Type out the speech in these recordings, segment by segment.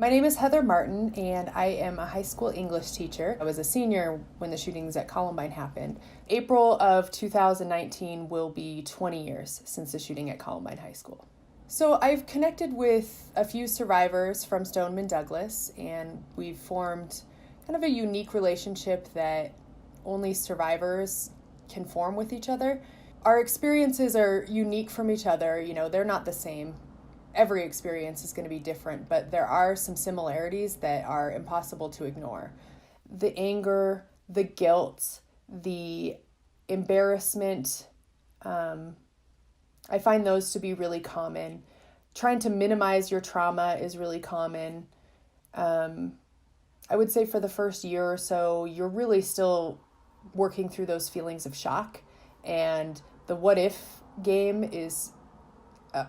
My name is Heather Martin, and I am a high school English teacher. I was a senior when the shootings at Columbine happened. April of 2019 will be 20 years since the shooting at Columbine High School. So I've connected with a few survivors from Stoneman Douglas, and we've formed kind of a unique relationship that only survivors can form with each other. Our experiences are unique from each other. They're not the same. Every experience is going to be different, but there are some similarities that are impossible to ignore. The anger, the guilt, the embarrassment, I find those to be really common. Trying to minimize your trauma is really common. I would say for the first year or so, you're really still working through those feelings of shock, and the what if game is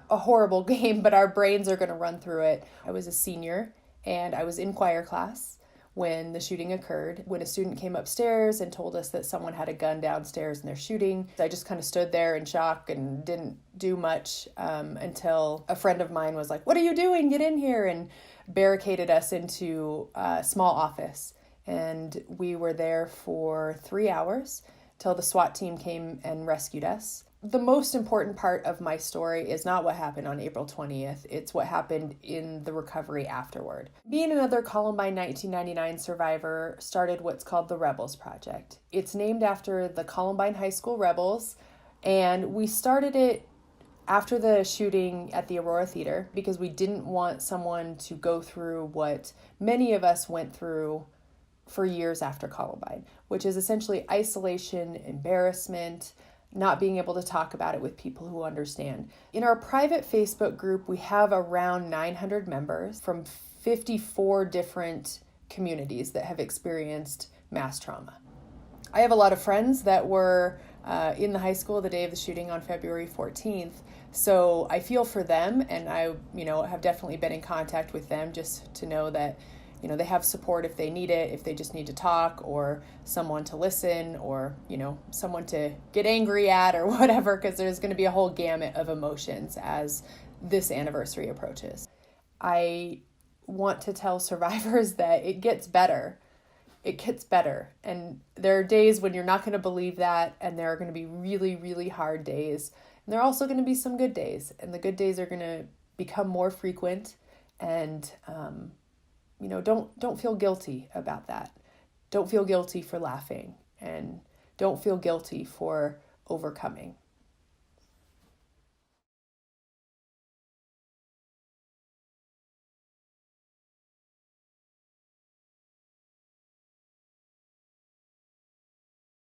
a horrible game, but our brains are going to run through it. I was a senior and I was in choir class when the shooting occurred. When a student came upstairs and told us that someone had a gun downstairs and they're shooting, I just kind of stood there in shock and didn't do much until a friend of mine was like, "What are you doing? Get in here," and barricaded us into a small office. And we were there for 3 hours till the SWAT team came and rescued us. The most important part of my story is not what happened on April 20th. It's what happened in the recovery afterward. Being another Columbine 1999 survivor started what's called the Rebels Project. It's named after the Columbine High School Rebels, and we started it after the shooting at the Aurora Theater because we didn't want someone to go through what many of us went through for years after Columbine, which is essentially isolation, embarrassment, not being able to talk about it with people who understand. In our private Facebook group, we have around 900 members from 54 different communities that have experienced mass trauma. I have a lot of friends that were in the high school the day of the shooting on February 14th, so I feel for them, and I have definitely been in contact with them just to know that they have support if they need it, if they just need to talk, or someone to listen, or, someone to get angry at or whatever, because there's going to be a whole gamut of emotions as this anniversary approaches. I want to tell survivors that it gets better. It gets better. And there are days when you're not going to believe that, and there are going to be really, really hard days. And there are also going to be some good days, and the good days are going to become more frequent, and, don't feel guilty about that. Don't feel guilty for laughing, and don't feel guilty for overcoming.